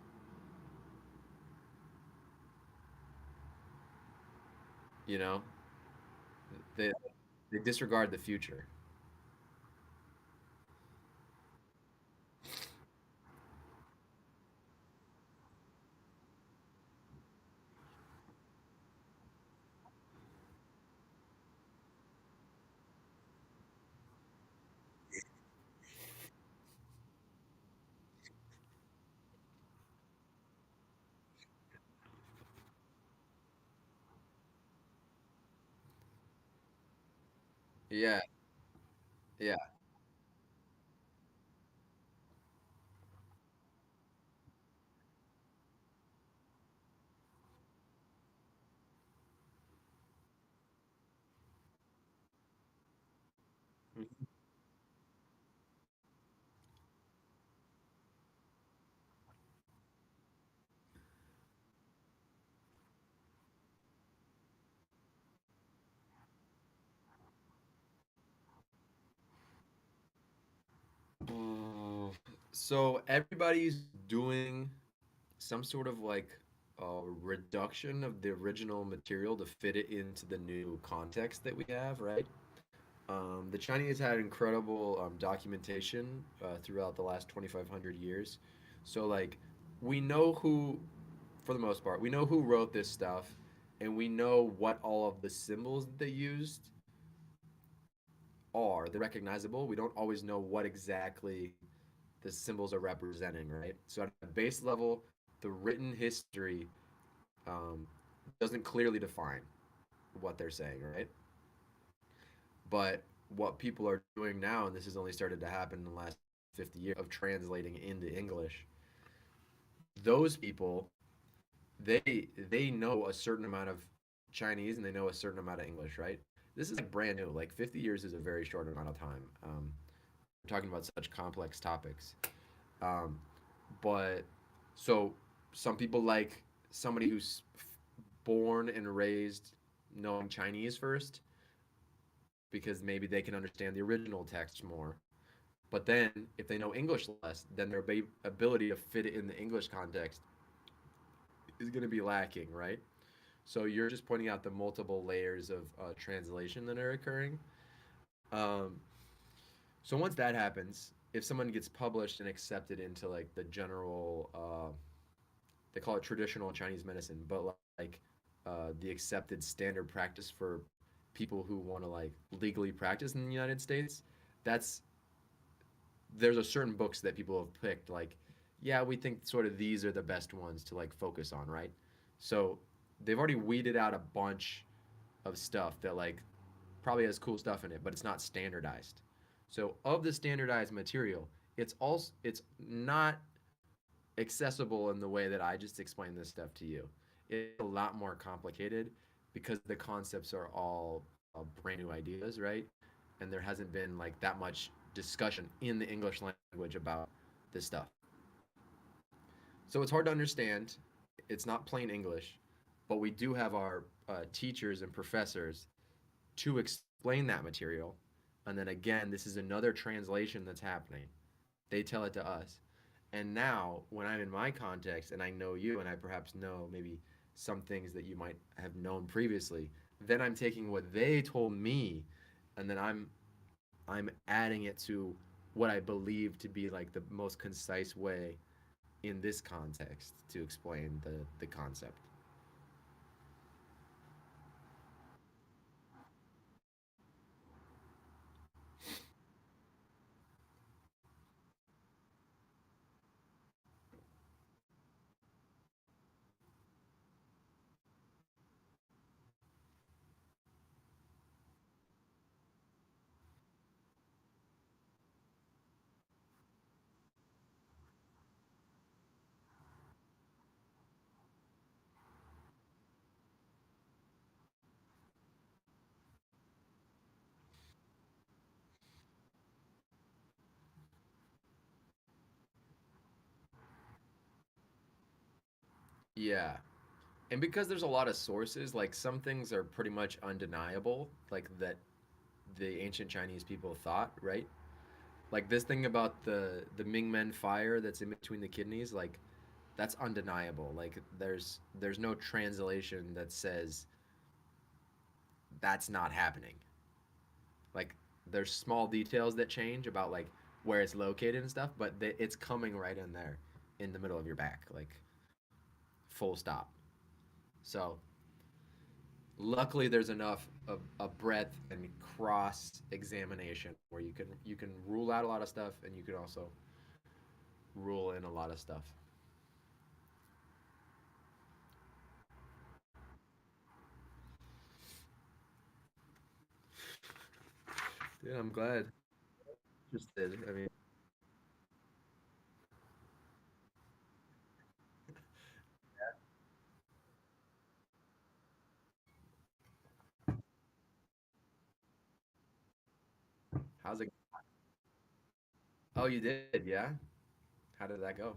You know, they they disregard the future. Yeah, yeah. Mm, So everybody's doing some sort of like reduction of the original material to fit it into the new context that we have, right? The Chinese had incredible documentation throughout the last 2,500 years. So, like, we know who, for the most part, we know who wrote this stuff, and we know what all of the symbols that they used are. They're recognizable. We don't always know what exactly the symbols are representing, right? So, at a base level, the written history um, doesn't clearly define what they're saying, right? But what people are doing now, and this has only started to happen in the last 50 years of translating into English, those people they know a certain amount of Chinese and they know a certain amount of English, right? This is like brand new. Like 50 years is a very short amount of time. We're talking about such complex topics. Um, but so some people like somebody who's born and raised knowing Chinese first because maybe they can understand the original text more. But then if they know English less, then their ability to fit it in the English context is going to be lacking, right? So you're just pointing out the multiple layers of translation that are occurring. Um, so once that happens, if someone gets published and accepted into like the general, they call it traditional Chinese medicine, but like the accepted standard practice for people who want to like legally practice in the United States, that's there's a certain books that people have picked like yeah we think sort of these are the best ones to like focus on, right? So they've already weeded out a bunch of stuff that like probably has cool stuff in it but it's not standardized. So of the standardized material, it's not accessible in the way that I just explained this stuff to you. It's a lot more complicated because the concepts are all brand new ideas, right? And there hasn't been like that much discussion in the English language about this stuff. So it's hard to understand. It's not plain English, but we do have our teachers and professors to explain that material. And then again, this is another translation that's happening. They tell it to us. And now, when I'm in my context and I know you and I perhaps know maybe some things that you might have known previously, then I'm taking what they told me and then I'm adding it to what I believe to be like the most concise way in this context to explain the concept. Yeah. And because there's a lot of sources, like some things are pretty much undeniable, like that the ancient Chinese people thought, right? Like this thing about the Mingmen fire that's in between the kidneys, like that's undeniable. Like there's no translation that says that's not happening. Like there's small details that change about like where it's located and stuff, but it's coming right in there in the middle of your back, like full stop. So luckily there's enough of a breadth and cross examination where you can rule out a lot of stuff and you can also rule in a lot of stuff. Yeah, I'm glad. Interested. I mean, how's it? Oh, you did, yeah. How did that go?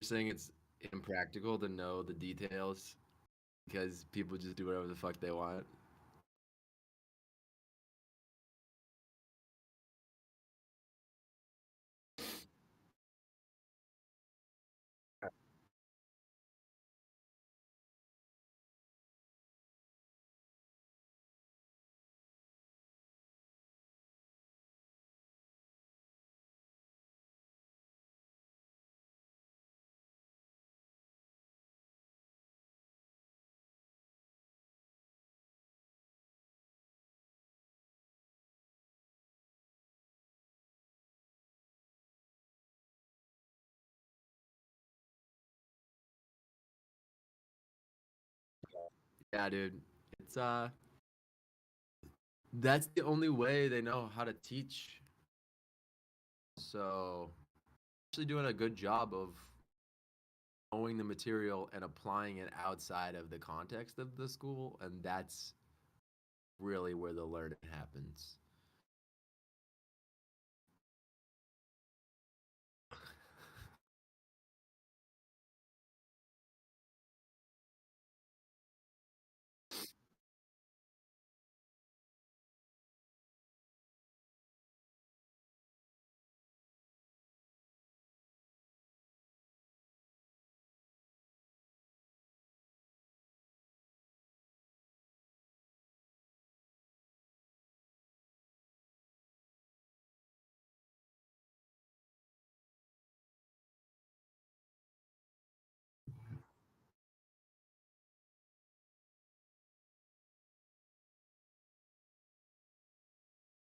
saying it's impractical to know the details because people just do whatever the fuck they want. Yeah, dude. It's that's the only way they know how to teach. So, actually doing a good job of knowing the material and applying it outside of the context of the school, and that's really where the learning happens.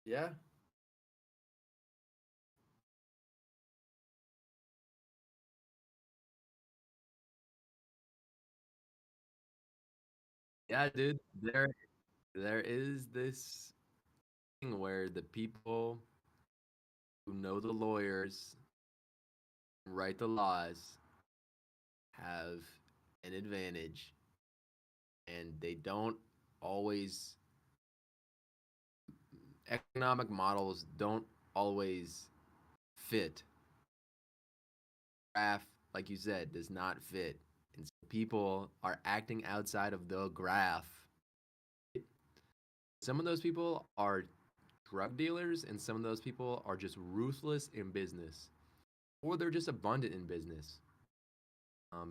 Yeah. Yeah, dude. There is this thing where the people who know the lawyers, write the laws, have an advantage, and they don't always economic models don't always fit. Graph, like you said, does not fit. And so people are acting outside of the graph. Some of those people are drug dealers, and some of those people are just ruthless in business, or they're just abundant in business.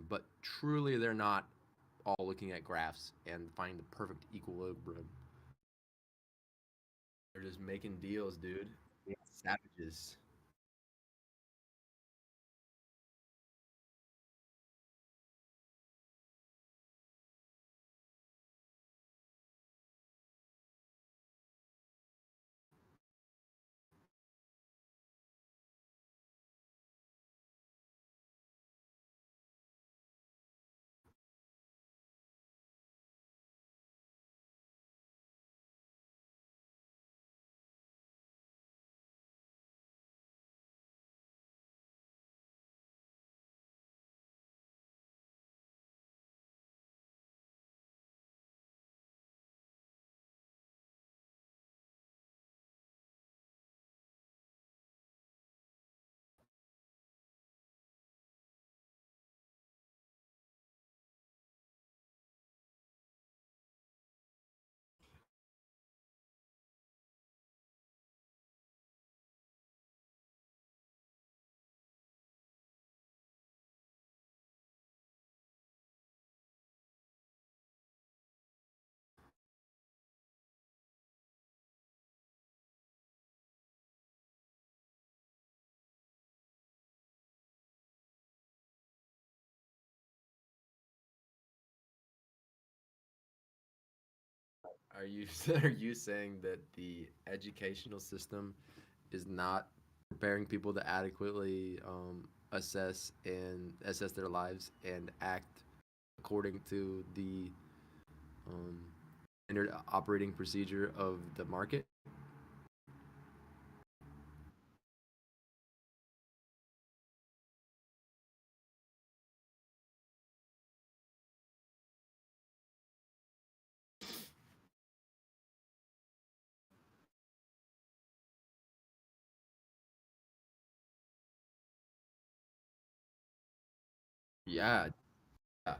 But truly, they're not all looking at graphs and finding the perfect equilibrium. They're just making deals, dude. Yeah. Savages. Are you are you saying that the educational system is not preparing people to adequately assess their lives and act according to the um, standard operating procedure of the market? Yeah, yeah,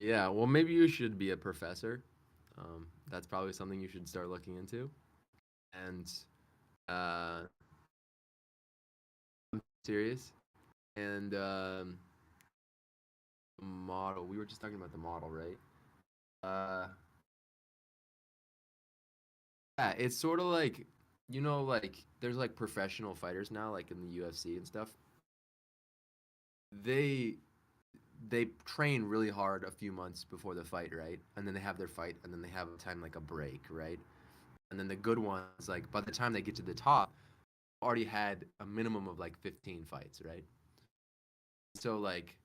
yeah. Well, maybe you should be a professor. That's probably something you should start looking into. And I'm serious. And model. We were just talking about the model, right? Uh, yeah. It's sort of like like there's like professional fighters now, like in the UFC and stuff. They they train really hard a few months before the fight, right? And then they have their fight, and then they have a time like a break, right? And then the good ones, like by the time they get to the top, already had a minimum of like 15 fights, right? So like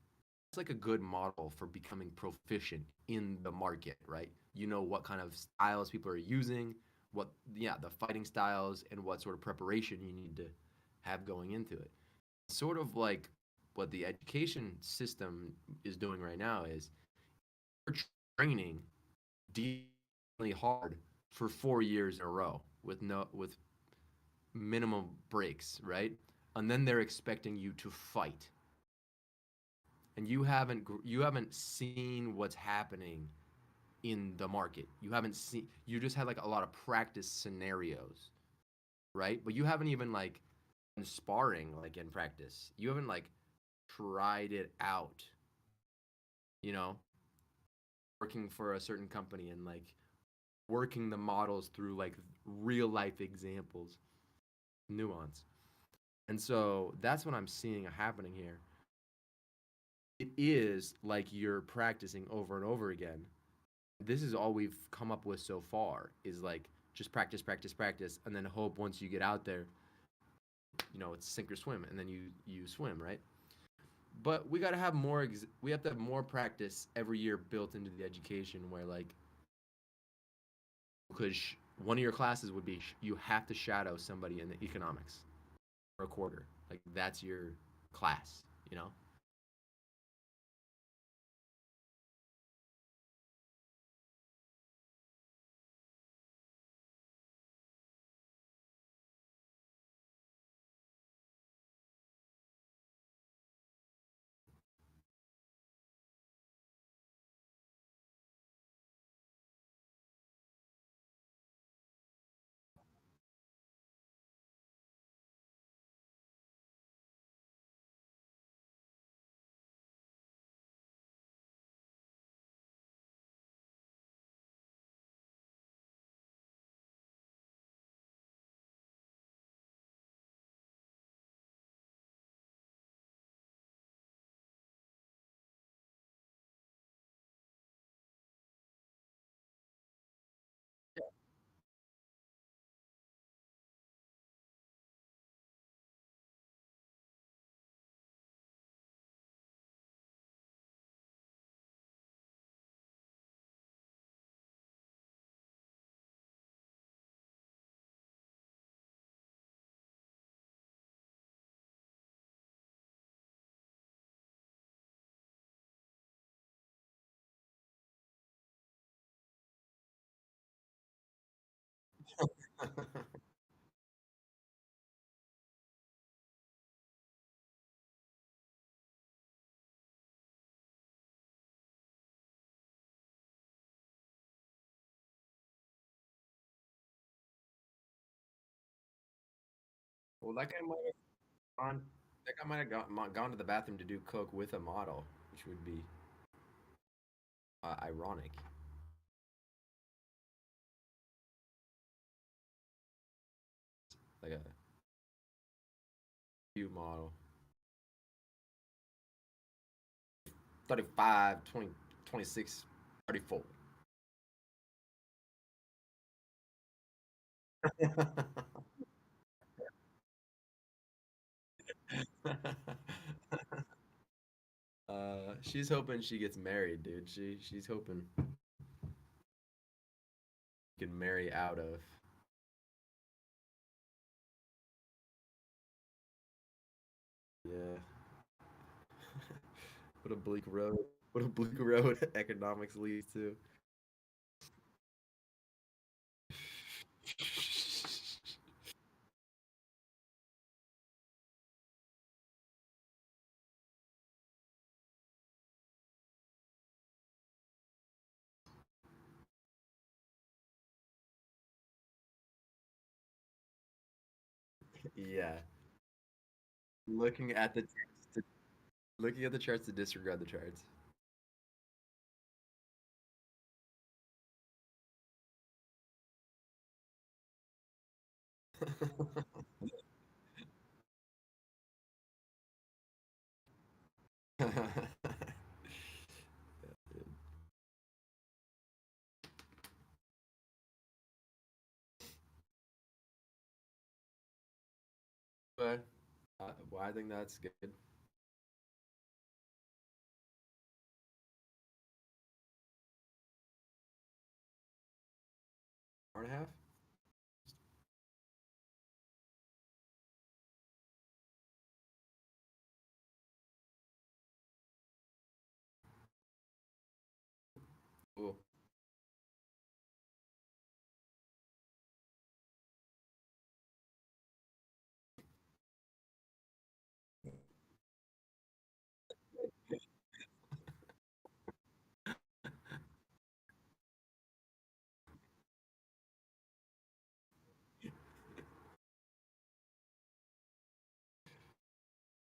it's like a good model for becoming proficient in the market, right? You know what kind of styles people are using, what yeah, the fighting styles and what sort of preparation you need to have going into it. Sort of like what the education system is doing right now is we're training decently hard for 4 years in a row with minimum breaks, right? And then they're expecting you to fight, and you haven't seen what's happening in the market. You just had like a lot of practice scenarios, right? But you haven't even like been sparring like in practice. You haven't like tried it out, you know, working for a certain company and like working the models through like real life examples, nuance. And so that's what I'm seeing happening here. It is like you're practicing over and over again. This is all we've come up with so far is like just practice, practice, practice, and then hope once you get out there, it's sink or swim, and then you swim, right? But we got to have more. We have to have more practice every year built into the education, where like because one of your classes would be you have to shadow somebody in the economics for a quarter. Like that's your class, you know. Well, that guy might have gone. That guy might have gone to the bathroom to do coke with a model, which would be ironic. Like a cute model. 35, 20, 26, 34. She's hoping she gets married, dude. She's hoping she can marry out of. What a bleak road. What a bleak road economics leads to. Yeah. Looking at the charts to, looking at the charts to disregard the charts. But well, I think that's good. Hour and a half. Cool.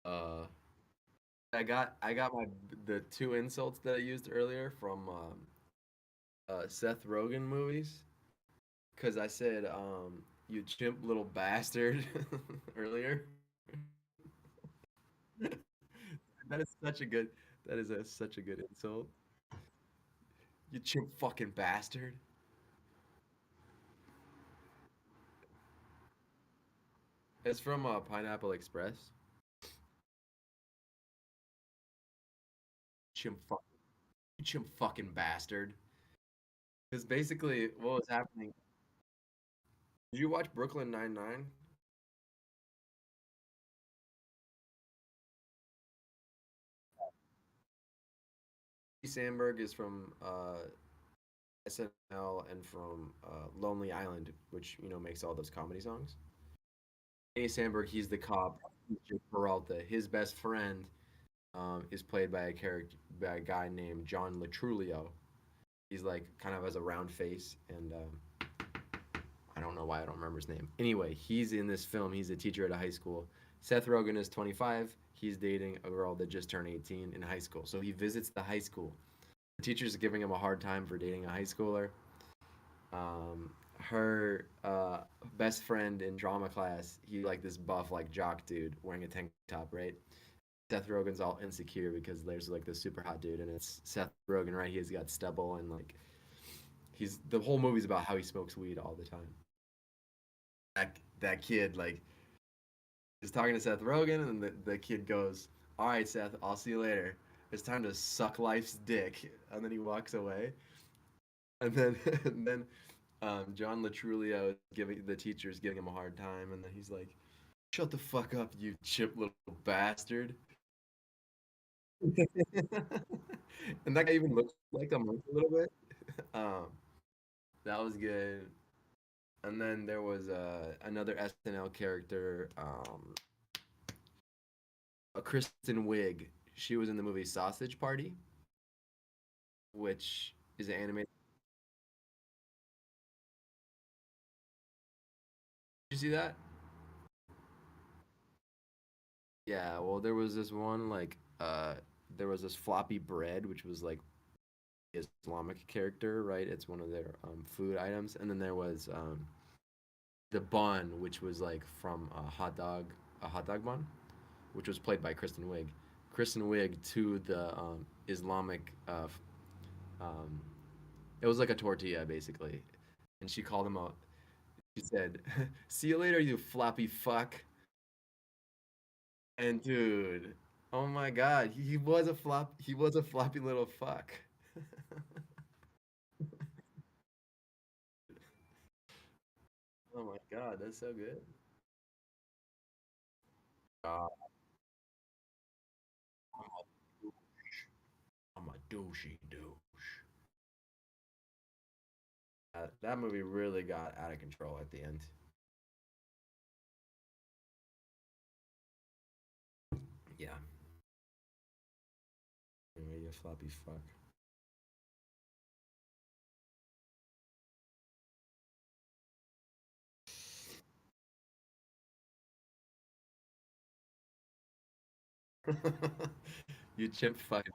Uh, I got my the two insults that I used earlier from Seth Rogen movies because I said you chimp little bastard earlier. That is such a good. That is such a good insult. You chimp fucking bastard. It's from Pineapple Express. Chimp fuck. You chimp fucking bastard. Because basically, what was happening? Did you watch Brooklyn Nine Nine? Sandberg is from SNL and from Lonely Island, which makes all those comedy songs. Andy Sandberg, he's the cop. He's Jake Peralta. His best friend is played by a character by a guy named John Latrulio. He's like kind of has a round face, and I don't know why I don't remember his name. Anyway, he's in this film. He's a teacher at a high school. Seth Rogen is 25. He's dating a girl that just turned 18 in high school. So he visits the high school. The teacher's giving him a hard time for dating a high schooler. Her best friend in drama class, he like this buff like jock dude wearing a tank top, right? Seth Rogen's all insecure because there's like this super hot dude, and it's Seth Rogen, right? He's got stubble and like he's the whole movie's about how he smokes weed all the time. That kid like is talking to Seth Rogen, and the kid goes, "All right, Seth, I'll see you later. It's time to suck life's dick," and then he walks away. And then and then John Latrulio is giving the teacher's giving him a hard time, and then he's like, "Shut the fuck up, you chip little bastard." And that guy even looks like a monk a little bit. Um, that was good. And then there was another SNL character, Kristen Wiig. She was in the movie Sausage Party, which is an animated. Did you see that? Yeah. Well, there was this one like there was this floppy bread, which was like Islamic character, right? It's one of their food items, and then there was the bun, which was like from a hot dog bun, which was played by Kristen Wiig. Kristen Wiig to the Islamic, um, it was like a tortilla basically, and she called him out. She said, "See you later, you floppy fuck." And dude, oh my god, he was a flop. He was a floppy little fuck. Oh my god, that's so good. Uh, douchey douche. That movie really got out of control at the end. Yeah. Anyway, you floppy fuck. You chimp fucking.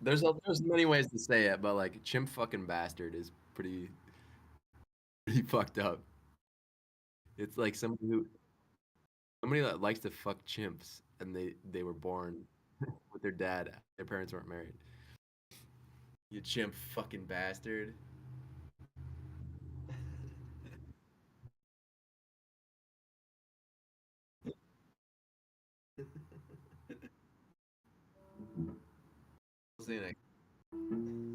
There's many ways to say it, but like chimp fucking bastard is pretty fucked up. It's like somebody that likes to fuck chimps and they were born with their dad. Their parents weren't married. You chimp fucking bastard. See you next.